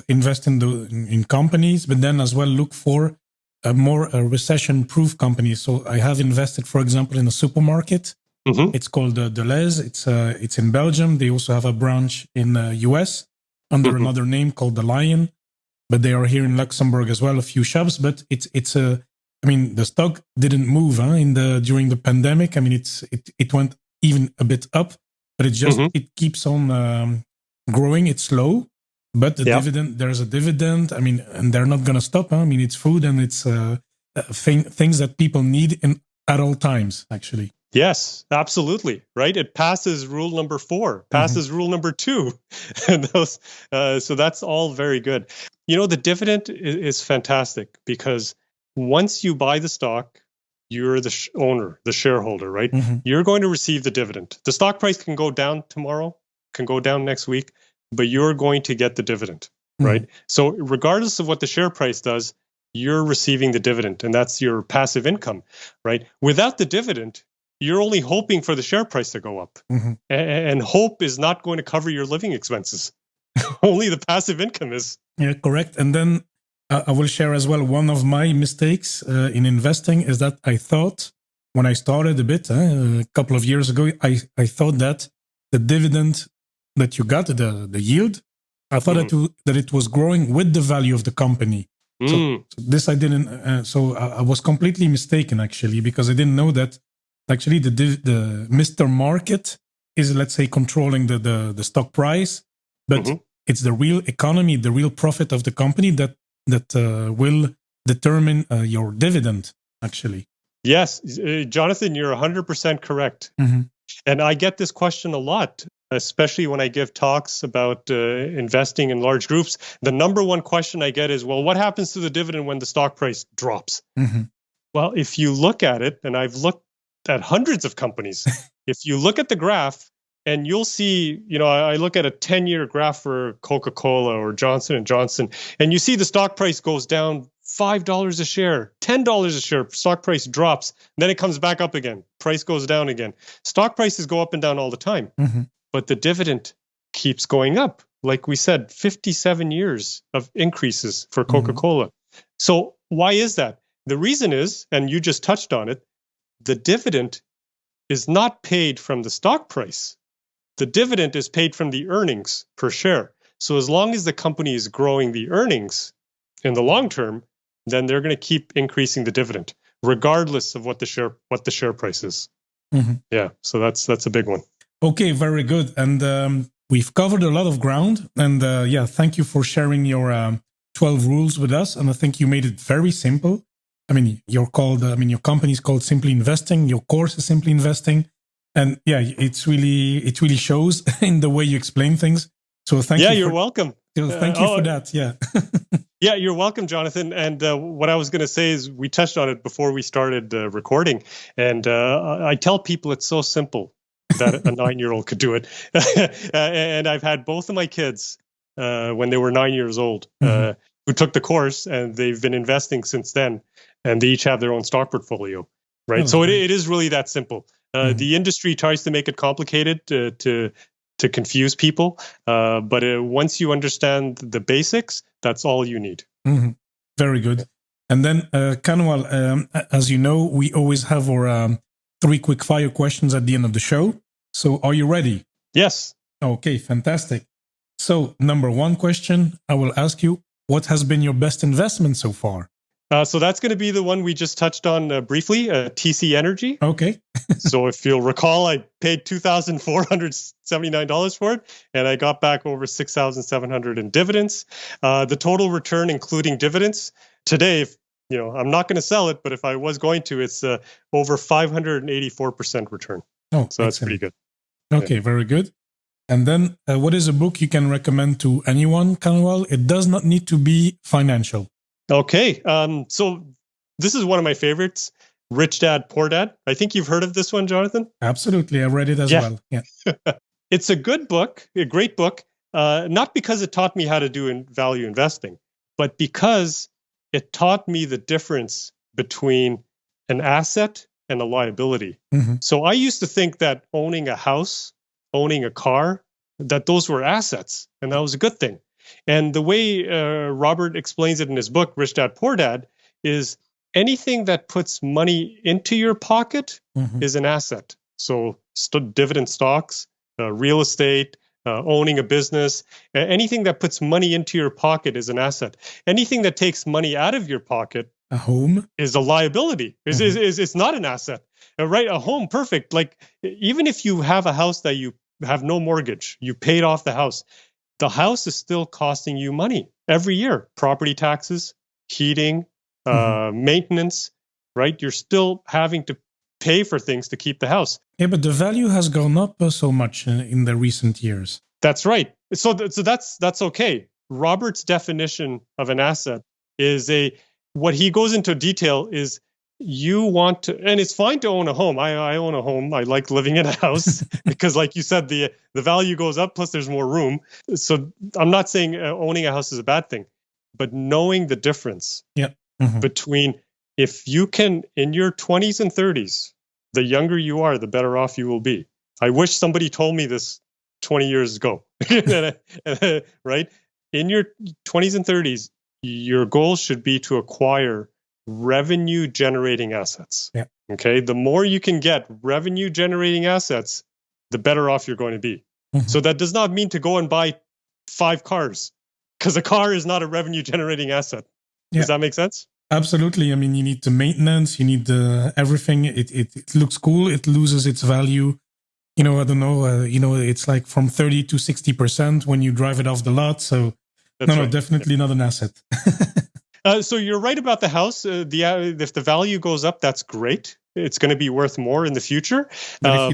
invest in companies, but then as well look for a more recession-proof companies. So I have invested, for example, in a supermarket. It's called Deleuze. It's in Belgium. They also have a branch in US under another name called The Lion, but they are here in Luxembourg as well, a few shops. But it's a, I mean, the stock didn't move during the pandemic. I mean, it went even a bit up, but it just it keeps on growing. It's slow, but the dividend, there's a dividend. I mean, and they're not gonna stop. I mean, it's food and it's things that people need at all times, actually. Yes, absolutely. Right. It passes rule number 4, passes rule number 2. And those, so that's all very good. You know, the dividend is fantastic because once you buy the stock, you're the owner, the shareholder, right? You're going to receive the dividend. The stock price can go down tomorrow, can go down next week, but you're going to get the dividend, right? So regardless of what the share price does, you're receiving the dividend, and that's your passive income, right? Without the dividend, you're only hoping for the share price to go up. And hope is not going to cover your living expenses. Only the passive income is. Yeah, correct. And then I will share as well, one of my mistakes in investing is that I thought, when I started a bit, a couple of years ago, I thought that the dividend that you got, the yield, I thought that it was growing with the value of the company. So this I didn't, so I was completely mistaken, actually, because I didn't know that actually the Mr. Market is, let's say, controlling the stock price, but it's the real economy, the real profit of the company that will determine your dividend, actually. Yes, Jonathan, you're 100% correct. And I get this question a lot, especially when I give talks about investing in large groups. The number one question I get is, well, what happens to the dividend when the stock price drops? Well, if you look at it, and I've looked at hundreds of companies, if you look at the graph, and you'll see, you know, I look at a 10-year graph for Coca-Cola or Johnson & Johnson, and you see the stock price goes down $5 a share, $10 a share, stock price drops, then it comes back up again, price goes down again. Stock prices go up and down all the time, but the dividend keeps going up. Like we said, 57 years of increases for Coca-Cola. So why is that? The reason is, and you just touched on it, the dividend is not paid from the stock price. The dividend is paid from the earnings per share. So as long as the company is growing the earnings in the long term, then they're going to keep increasing the dividend, regardless of what the share price is. Mm-hmm. Yeah, so that's a big one. Okay, very good. And we've covered a lot of ground. And thank you for sharing your 12 rules with us. And I think you made it very simple. I mean, your company is called Simply Investing. Your course is Simply Investing. And yeah, it really shows in the way you explain things. So thank you. Yeah, you're welcome. So thank you for that. Yeah. Yeah, you're welcome, Jonathan. And what I was going to say is we touched on it before we started recording. And I tell people it's so simple that a 9-year-old could do it. And I've had both of my kids when they were 9 years old who took the course, and they've been investing since then. And they each have their own stock portfolio, right? So it is really that simple. The industry tries to make it complicated to confuse people. But once you understand the basics, that's all you need. Mm-hmm. Very good. And then, Kanwal, as you know, we always have our 3 quick fire questions at the end of the show. So are you ready? Yes. Okay, fantastic. So number 1 question, I will ask you, what has been your best investment so far? So that's going to be the one we just touched on briefly, TC Energy. Okay. So if you'll recall, I paid $2,479 for it, and I got back over $6,700 in dividends. The total return, including dividends, today, I'm not going to sell it, but if I was going to, it's over 584% return. Oh, so that's pretty good. Okay, very good. And then, what is a book you can recommend to anyone, Kanwal? It does not need to be financial. Okay, so this is one of my favorites, Rich Dad, Poor Dad. I think you've heard of this one, Jonathan? Absolutely, I read it as well. Yeah. It's a good book, a great book, not because it taught me how to do value investing, but because it taught me the difference between an asset and a liability. Mm-hmm. So I used to think that owning a house, owning a car, that those were assets, and that was a good thing. And the way Robert explains it in his book, Rich Dad, Poor Dad, is anything that puts money into your pocket is an asset. So dividend stocks, real estate, owning a business, anything that puts money into your pocket is an asset. Anything that takes money out of your pocket, a home, is a liability. It's not an asset, right? A home, perfect. Like even if you have a house that you have no mortgage, you paid off the house is still costing you money every year. Property taxes, heating, maintenance, right? You're still having to pay for things to keep the house. Yeah, but the value has gone up so much in the recent years. That's right. So that's okay. Robert's definition of an asset is what he goes into detail is you want to, and it's fine to own a home. I own a home. I like living in a house because, like you said, the value goes up. Plus, there's more room. So I'm not saying owning a house is a bad thing, but knowing the difference between if you can, in your 20s and 30s, the younger you are, the better off you will be. I wish somebody told me this 20 years ago, right? In your 20s and 30s, your goal should be to acquire revenue generating assets. Yeah. Okay. The more you can get revenue generating assets, the better off you're going to be. So that does not mean to go and buy 5 cars, because a car is not a revenue generating asset. Does that make sense? Absolutely. I mean, you need the maintenance, you need everything. It looks cool. It loses its value. I don't know. It's like from 30 to 60% when you drive it off the lot. So no, definitely not an asset. So you're right about the house. If the value goes up, that's great. It's going to be worth more in the future. But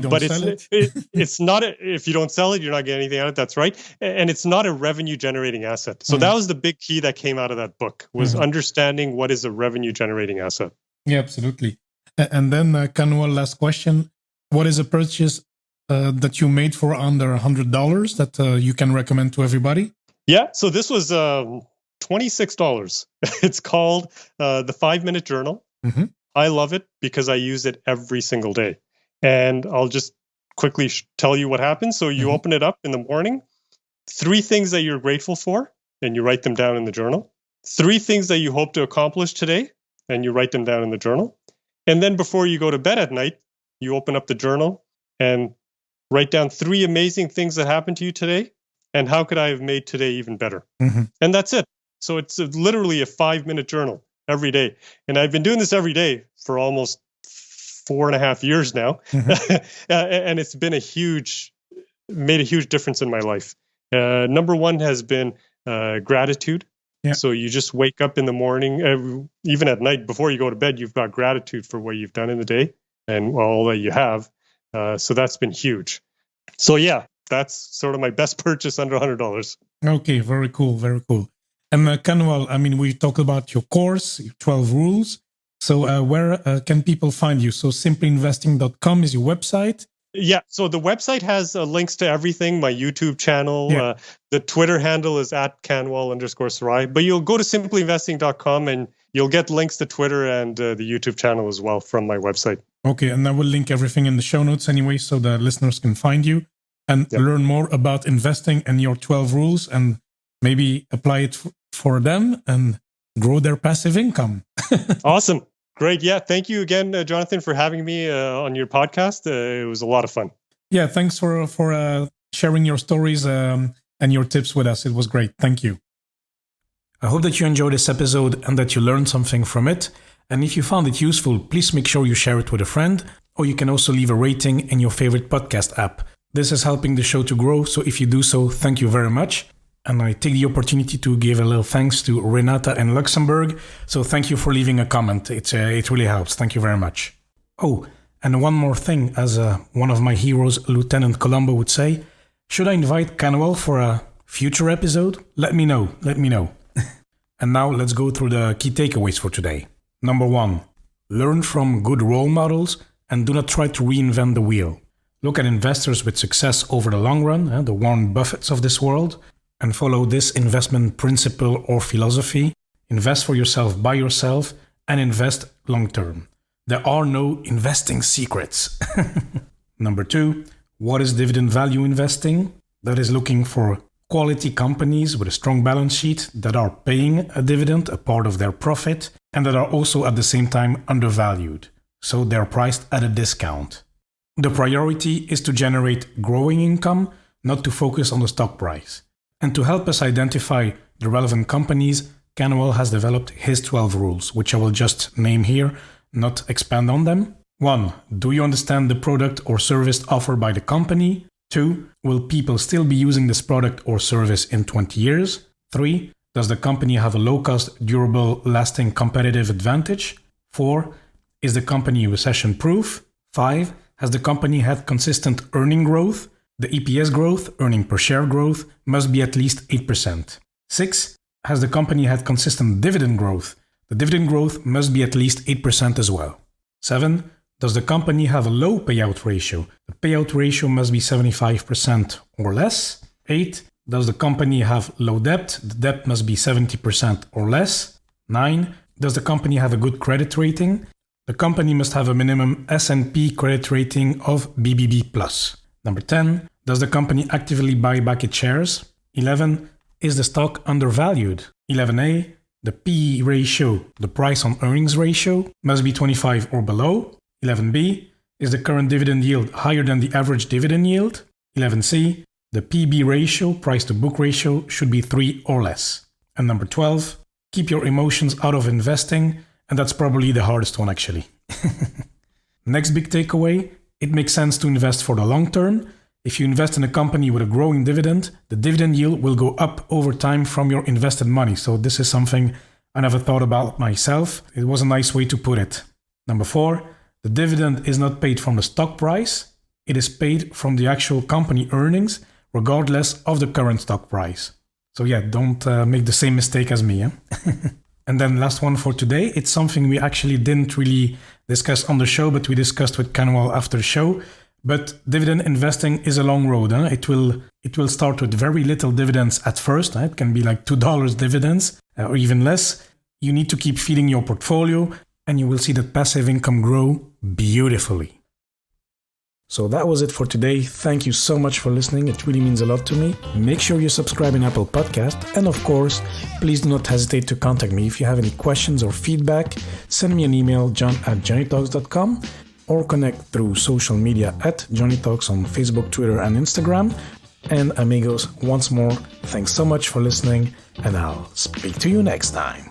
it's not. If you don't sell it, you're not getting anything out of it. That's right. And it's not a revenue generating asset. So that was the big key that came out of that book, was understanding what is a revenue generating asset. Yeah, absolutely. And then, Kanwal, last question. What is a purchase that you made for under $100 that you can recommend to everybody? Yeah. So this was $26. It's called the 5-Minute Journal. I love it because I use it every single day. And I'll just quickly tell you what happens. So you open it up in the morning, 3 things that you're grateful for, and you write them down in the journal. 3 things that you hope to accomplish today, and you write them down in the journal. And then before you go to bed at night, you open up the journal and write down 3 amazing things that happened to you today. And how could I have made today even better? Mm-hmm. And that's it. So it's literally a 5-minute journal every day. And I've been doing this every day for almost 4.5 years now. Mm-hmm. And it's been made a huge difference in my life. Number 1 has been gratitude. Yeah. So you just wake up in the morning, even at night before you go to bed, you've got gratitude for what you've done in the day and all that you have. So that's been huge. So yeah, that's sort of my best purchase under $100. Okay, very cool, very cool. And Kanwal, I mean, we talked about your course, your 12 rules. So where can people find you? So simplyinvesting.com is your website. Yeah, so the website has links to everything, my YouTube channel. Yeah. The Twitter handle is @Kanwal_Sarai. But you'll go to simplyinvesting.com and you'll get links to Twitter and the YouTube channel as well from my website. Okay, and I will link everything in the show notes anyway so the listeners can find you and learn more about investing and your 12 rules and maybe apply it for them and grow their passive income. Awesome. Great. Yeah. Thank you again, Jonathan, for having me on your podcast. It was a lot of fun. Yeah. Thanks for sharing your stories and your tips with us. It was great. Thank you. I hope that you enjoyed this episode and that you learned something from it. And if you found it useful, please make sure you share it with a friend, or you can also leave a rating in your favorite podcast app. This is helping the show to grow. So if you do so, thank you very much. And I take the opportunity to give a little thanks to Renata in Luxembourg. So thank you for leaving a comment. It really helps. Thank you very much. Oh, and one more thing, as one of my heroes, Lieutenant Colombo, would say, should I invite Kanwal for a future episode? Let me know. And now let's go through the key takeaways for today. Number 1, learn from good role models and do not try to reinvent the wheel. Look at investors with success over the long run, the Warren Buffetts of this world, and follow this investment principle or philosophy. Invest for yourself by yourself and invest long term. There are no investing secrets. Number 2, what is dividend value investing? That is looking for quality companies with a strong balance sheet that are paying a dividend, a part of their profit, and that are also at the same time undervalued. So they're priced at a discount. The priority is to generate growing income, not to focus on the stock price. And to help us identify the relevant companies, Kanwal has developed his 12 rules, which I will just name here, not expand on them. 1. Do you understand the product or service offered by the company? 2. Will people still be using this product or service in 20 years? 3. Does the company have a low-cost, durable, lasting competitive advantage? 4. Is the company recession-proof? 5. Has the company had consistent earning growth? The EPS growth, earning per share growth, must be at least 8%. 6. Has the company had consistent dividend growth? The dividend growth must be at least 8% as well. 7. Does the company have a low payout ratio? The payout ratio must be 75% or less. 8. Does the company have low debt? The debt must be 70% or less. 9. Does the company have a good credit rating? The company must have a minimum S&P credit rating of BBB+. Number 10. Does the company actively buy back its shares? 11. Is the stock undervalued? 11A. The PE ratio, the price on earnings ratio, must be 25 or below. 11B. Is the current dividend yield higher than the average dividend yield? 11C. The PB ratio, price to book ratio, should be 3 or less. And number 12. Keep your emotions out of investing, and that's probably the hardest one actually. Next big takeaway. It makes sense to invest for the long term. If you invest in a company with a growing dividend, the dividend yield will go up over time from your invested money. So this is something I never thought about myself. It was a nice way to put it. Number 4, the dividend is not paid from the stock price. It is paid from the actual company earnings, regardless of the current stock price. So yeah, don't make the same mistake as me. And then last one for today. It's something we actually didn't really discuss on the show, but we discussed with Kanwal after the show. But dividend investing is a long road. It will start with very little dividends at first. It can be like $2 dividends or even less. You need to keep feeding your portfolio and you will see that passive income grow beautifully. So that was it for today. Thank you so much for listening. It really means a lot to me. Make sure you subscribe in Apple Podcast. And of course, please do not hesitate to contact me if you have any questions or feedback. Send me an email, john@johnnytalks.com, or connect through social media at Johnny Talks on Facebook, Twitter, and Instagram. And amigos, once more, thanks so much for listening, and I'll speak to you next time.